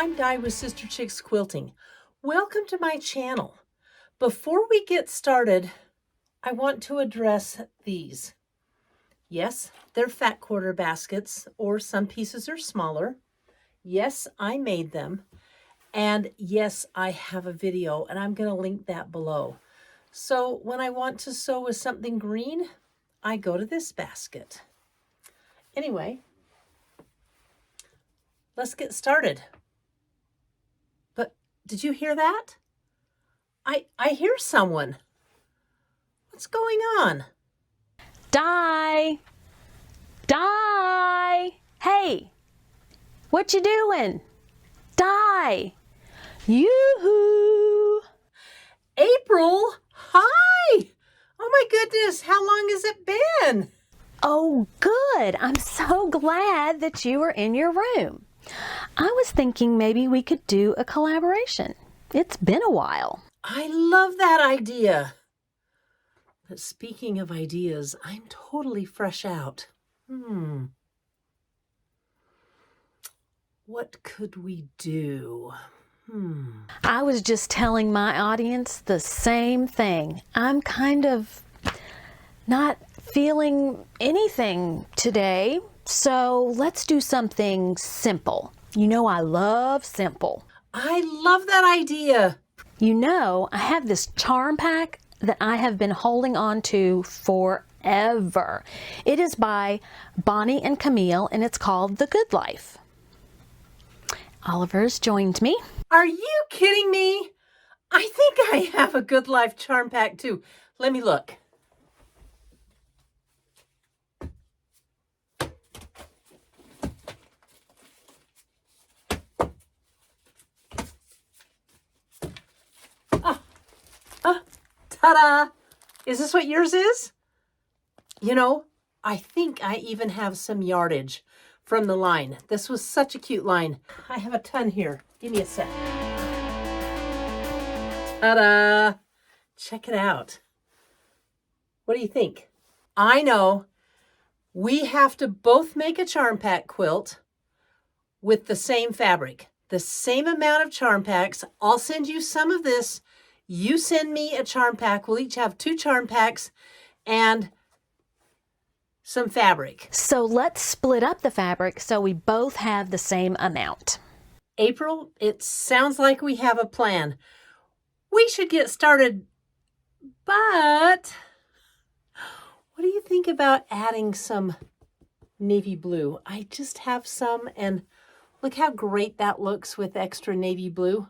I'm Di with Sister Chicks Quilting. Welcome to my channel. Before we get started, I want to address these. Yes, they're fat quarter baskets, or some pieces are smaller. Yes, I made them. And yes, I have a video, and I'm going to link that below. So when I want to sew with something green, I go to this basket. Anyway, let's get started. But did you hear that? I hear someone. What's going on? Di! Hey! What you doing? Di! Yoo-hoo! April, hi! Oh my goodness, how long has it been? Oh, good. I'm so glad that you were in your room. I was thinking maybe we could do a collaboration. It's been a while. I love that idea. But speaking of ideas, I'm totally fresh out. What could we do? I was just telling my audience the same thing. I'm kind of not feeling anything today, so let's do something simple. You know I love simple. I love that idea. You know, I have this charm pack that I have been holding on to forever. It is by Bonnie and Camille, and it's called The Good Life. Oliver's joined me. Are you kidding me? I think I have a Good Life charm pack too. Let me look. Ta-da! Is this what yours is? You know, I think I even have some yardage from the line. This was such a cute line. I have a ton here. Give me a sec. Ta-da! Check it out. What do you think? I know we have to both make a charm pack quilt with the same fabric, the same amount of charm packs. I'll send you some of this. You send me a charm pack. We'll each have 2 charm packs and some fabric. So let's split up the fabric so we both have the same amount. April, it sounds like we have a plan. We should get started, but what do you think about adding some navy blue? I just have some, and look how great that looks with extra navy blue.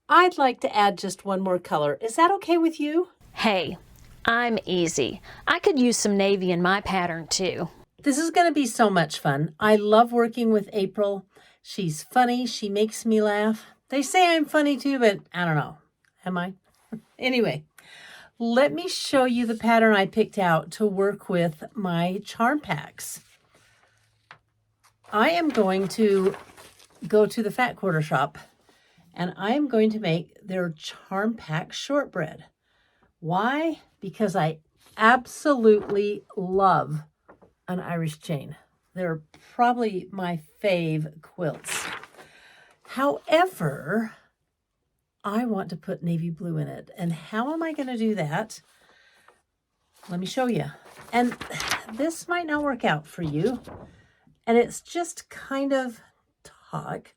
I'd like to add just one more color. Is that okay with you? Hey, I'm easy. I could use some navy in my pattern too. This is going to be so much fun. I love working with April. She's funny. She makes me laugh. They say I'm funny too, but I don't know. Am I? Anyway, let me show you the pattern I picked out to work with my charm packs. I am going to go to the fat quarter shop, and I'm going to make their charm pack shortbread. Why? Because I absolutely love an Irish chain. They're probably my fave quilts. However, I want to put navy blue in it. And how am I going to do that? Let me show you. And this might not work out for you. And it's just kind of talk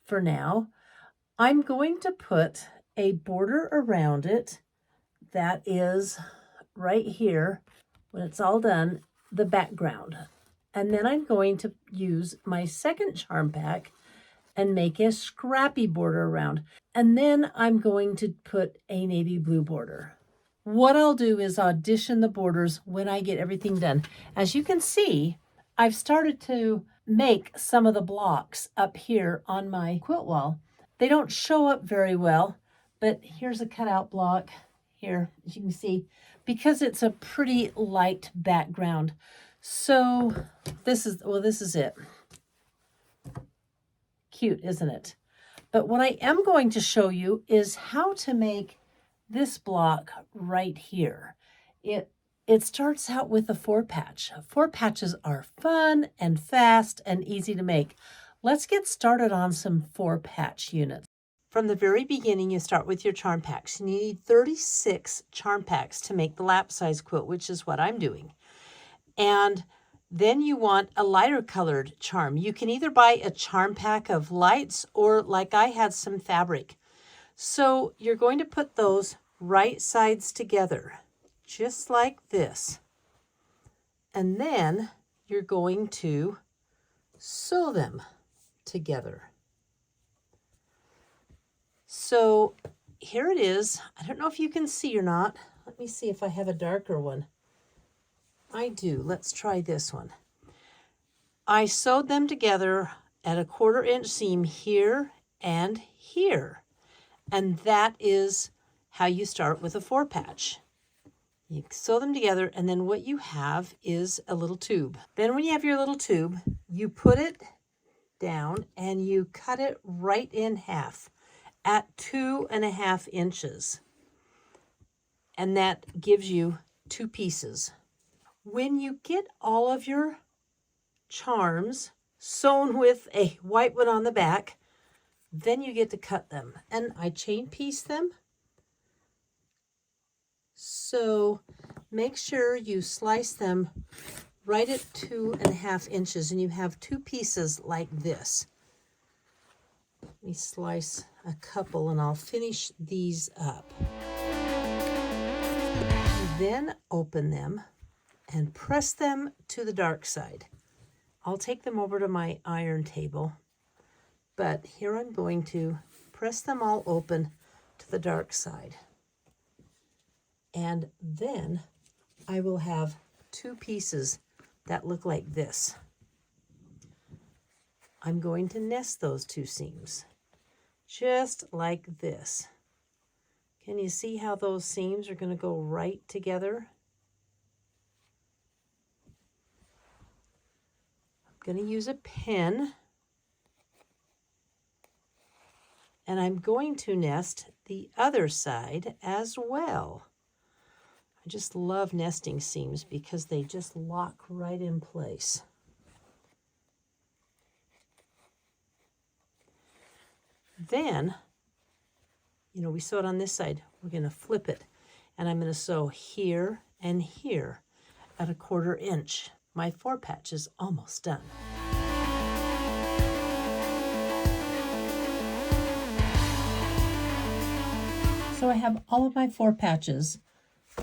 for now. I'm going to put a border around it that is right here, when it's all done, the background. And then I'm going to use my second charm pack and make a scrappy border around. And then I'm going to put a navy blue border. What I'll do is audition the borders when I get everything done. As you can see, I've started to make some of the blocks up here on my quilt wall. They don't show up very well, but here's a cutout block here, as you can see, because it's a pretty light background. So this is it. Cute, isn't it? But what I am going to show you is how to make this block right here. It starts out with a 4-patch. 4 patches are fun and fast and easy to make. Let's get started on some 4-patch units. From the very beginning, you start with your charm packs. You need 36 charm packs to make the lap size quilt, which is what I'm doing. And then you want a lighter colored charm. You can either buy a charm pack of lights or, like I had, some fabric. So you're going to put those right sides together, just like this. And then you're going to sew them together. So here it is. I don't know if you can see or not. Let me see if I have a darker one. I do. Let's try this one. I sewed them together at a 1/4 inch seam here and here. And that is how you start with a 4-patch. You sew them together, and then what you have is a little tube. Then when you have your little tube, you put it down and you cut it right in half at 2.5 inches. And that gives you 2 pieces. When you get all of your charms sewn with a white one on the back, then you get to cut them. And I chain piece them. So make sure you slice them right at 2.5 inches, and you have 2 pieces like this. Let me slice a couple and I'll finish these up. Then open them and press them to the dark side. I'll take them over to my iron table, but here I'm going to press them all open to the dark side. And then I will have 2 pieces that look like this. I'm going to nest those 2 seams, just like this. Can you see how those seams are going to go right together? I'm going to use a pin, and I'm going to nest the other side as well. I just love nesting seams because they just lock right in place. Then, we sew it on this side. We're going to flip it, and I'm going to sew here and here at a 1/4 inch. My 4-patch is almost done. So I have all of my 4 patches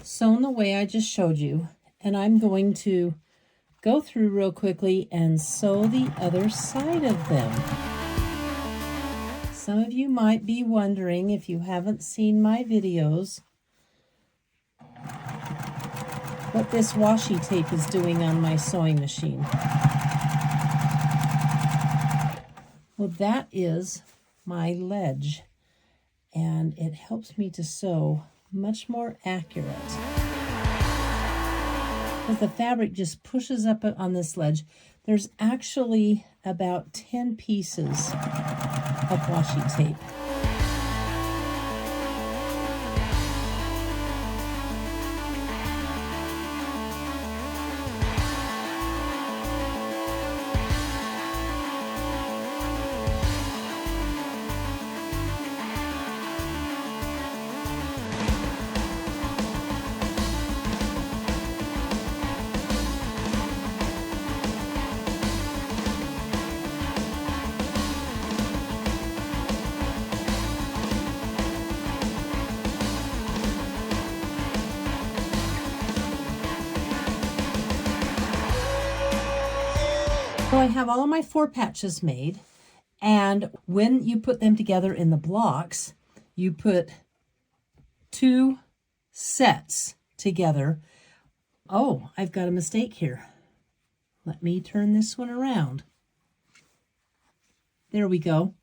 sewn the way I just showed you, and I'm going to go through real quickly and sew the other side of them. Some of you might be wondering, if you haven't seen my videos, what this washi tape is doing on my sewing machine. Well, that is my ledge, and it helps me to sew much more accurate. Because the fabric just pushes up on this ledge. There's actually about 10 pieces of washi tape. So I have all of my 4 patches made, and when you put them together in the blocks, you put 2 sets together. Oh, I've got a mistake here. Let me turn this one around. There we go.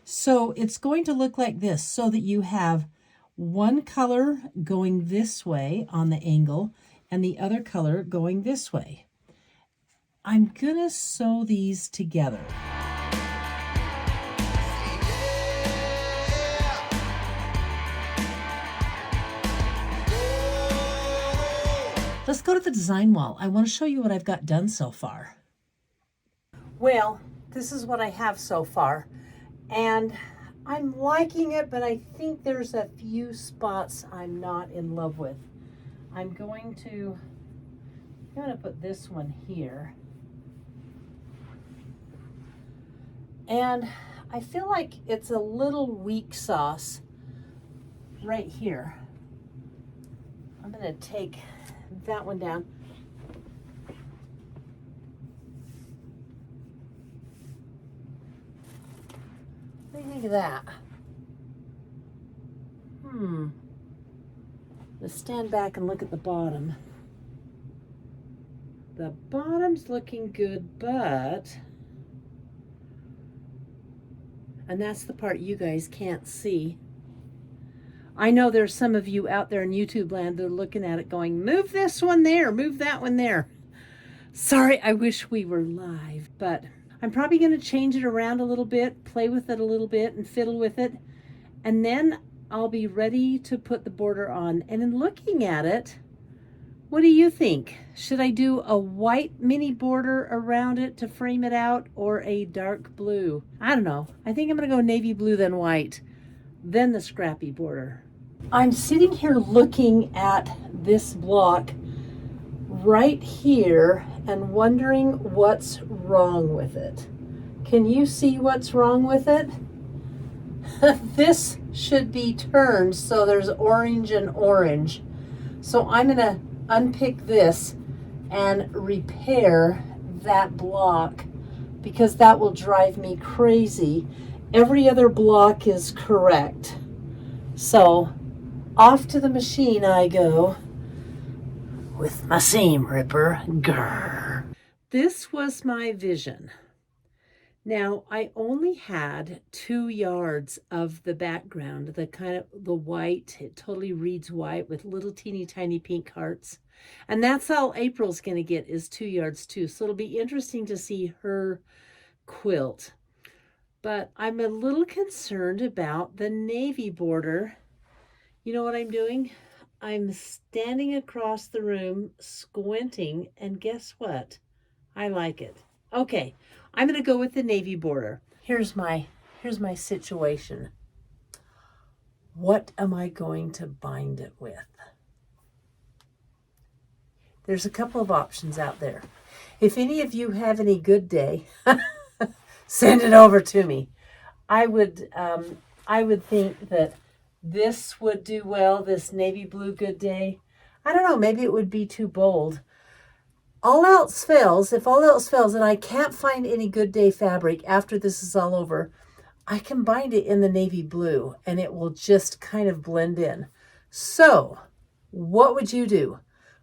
So it's going to look like this, so that you have one color going this way on the angle and the other color going this way. I'm gonna sew these together. Let's go to the design wall. I want to show you what I've got done so far. Well, this is what I have so far. And I'm liking it, but I think there's a few spots I'm not in love with. I'm going to put this one here. And I feel like it's a little weak sauce right here. I'm going to take that one down. What do you think of that? Let's stand back and look at the bottom. The bottom's looking good, but... and that's the part you guys can't see. I know there's some of you out there in YouTube land that are looking at it going, move this one there, move that one there. Sorry, I wish we were live, but I'm probably going to change it around a little bit, play with it a little bit and fiddle with it. And then I'll be ready to put the border on. And in looking at it, what do you think? Should I do a white mini border around it to frame it out, or a dark blue? I don't know. I think I'm going to go navy blue, then white, then the scrappy border. I'm sitting here looking at this block right here and wondering what's wrong with it. Can you see what's wrong with it? This should be turned so there's orange and orange. So I'm going to unpick this and repair that block, because that will drive me crazy. Every other block is correct. So off to the machine I go with my seam ripper. Grr. This was my vision. Now, I only had 2 yards of the background, the kind of the white, it totally reads white with little teeny tiny pink hearts. And that's all April's going to get, is 2 yards too. So it'll be interesting to see her quilt. But I'm a little concerned about the navy border. You know what I'm doing? I'm standing across the room, squinting, and guess what? I like it. Okay, I'm going to go with the navy border. Here's my situation. What am I going to bind it with? There's a couple of options out there. If any of you have any good day, send it over to me. I would think that this would do well, this navy blue good day. I don't know, maybe it would be too bold. All else fails, if all else fails and I can't find any good day fabric after this is all over, I can bind it in the navy blue and it will just kind of blend in. So what would you do?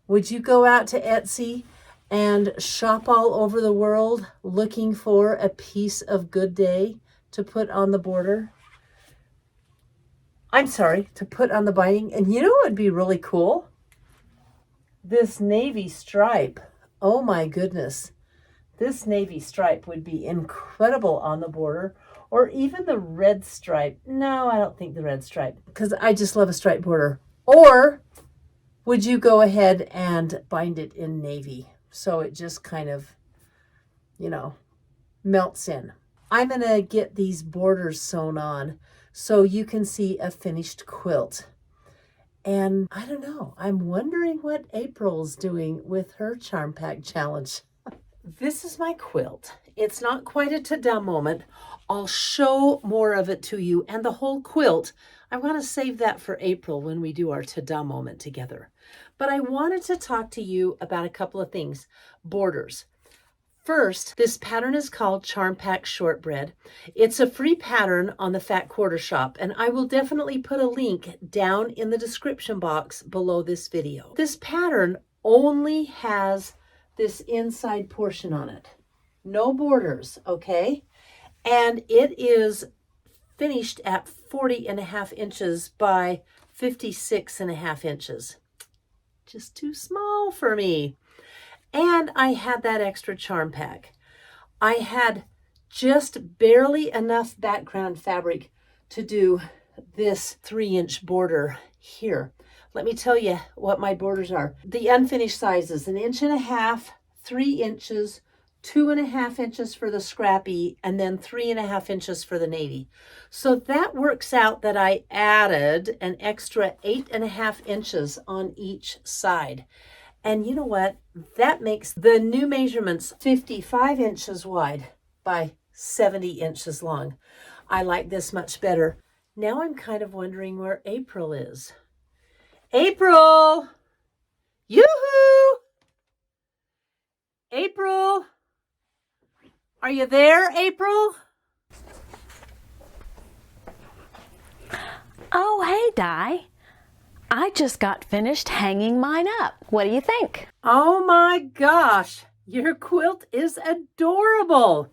Would you go out to Etsy and shop all over the world looking for a piece of good day to put on the border? I'm sorry, to put on the binding. And you know what would be really cool? This navy stripe. Oh my goodness. This navy stripe would be incredible on the border, or even the red stripe. No, I don't think the red stripe, because I just love a stripe border. Or would you go ahead and bind it in navy so it just kind of, melts in? I'm going to get these borders sewn on so you can see a finished quilt. And I don't know, I'm wondering what April's doing with her Charm Pack challenge. This is my quilt. It's not quite a ta-da moment. I'll show more of it to you. And the whole quilt, I want to save that for April when we do our ta-da moment together. But I wanted to talk to you about a couple of things. Borders. First, this pattern is called Charm Pack Shortbread. It's a free pattern on the Fat Quarter Shop, and I will definitely put a link down in the description box below this video. This pattern only has this inside portion on it. No borders, okay? And it is finished at 40.5 inches by 56.5 inches. Just too small for me. And I had that extra charm pack. I had just barely enough background fabric to do this 3-inch border here. Let me tell you what my borders are. The unfinished sizes, 1.5 inches, 3 inches, 2.5 inches for the scrappy, and then 3.5 inches for the navy. So that works out that I added an extra 8.5 inches on each side. And you know what? That makes the new measurements 55 inches wide by 70 inches long. I like this much better. Now I'm kind of wondering where April is. April! Yoo-hoo! April! Are you there, April? Oh, hey, Di. I just got finished hanging mine up. What do you think? Oh my gosh, your quilt is adorable.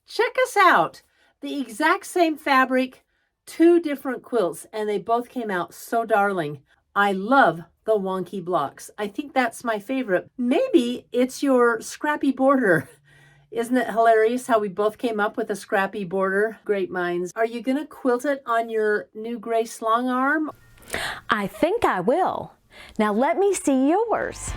Check us out. The exact same fabric, 2 different quilts, and they both came out so darling. I love the wonky blocks. I think that's my favorite. Maybe it's your scrappy border. Isn't it hilarious how we both came up with a scrappy border? Great minds. Are you going to quilt it on your new Grace long arm? I think I will. Now let me see yours.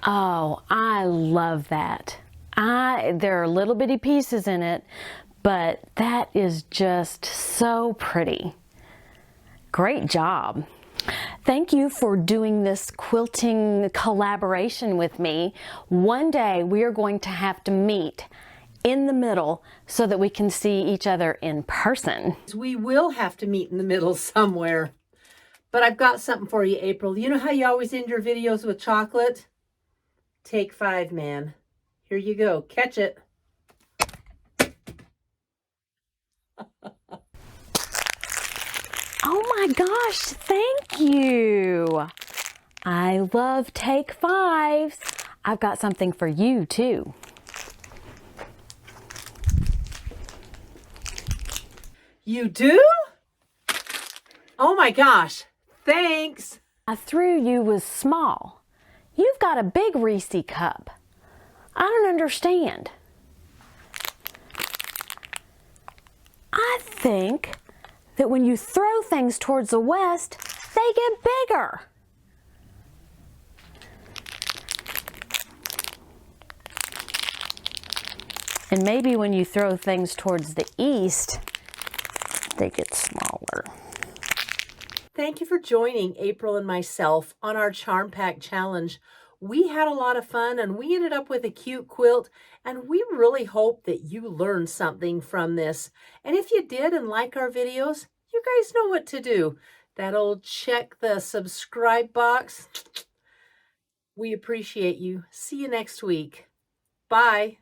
Oh, I love that. There are little bitty pieces in it, but that is just so pretty. Great job. Thank you for doing this quilting collaboration with me. One day we are going to have to meet in the middle so that we can see each other in person. We will have to meet in the middle somewhere. But I've got something for you, April. You know how you always end your videos with chocolate? Take 5, man. Here you go. Catch it. Oh my gosh, thank you. I love Take 5s. I've got something for you too. You do? Oh my gosh. Thanks. I threw you was small. You've got a big Reese cup. I don't understand. I think that when you throw things towards the west, they get bigger. And maybe when you throw things towards the east, they get smaller. Thank you for joining April and myself on our Charm Pack Challenge. We had a lot of fun and we ended up with a cute quilt, and we really hope that you learned something from this. And if you did and like our videos, you guys know what to do. That old check the subscribe box. We appreciate you. See you next week. Bye.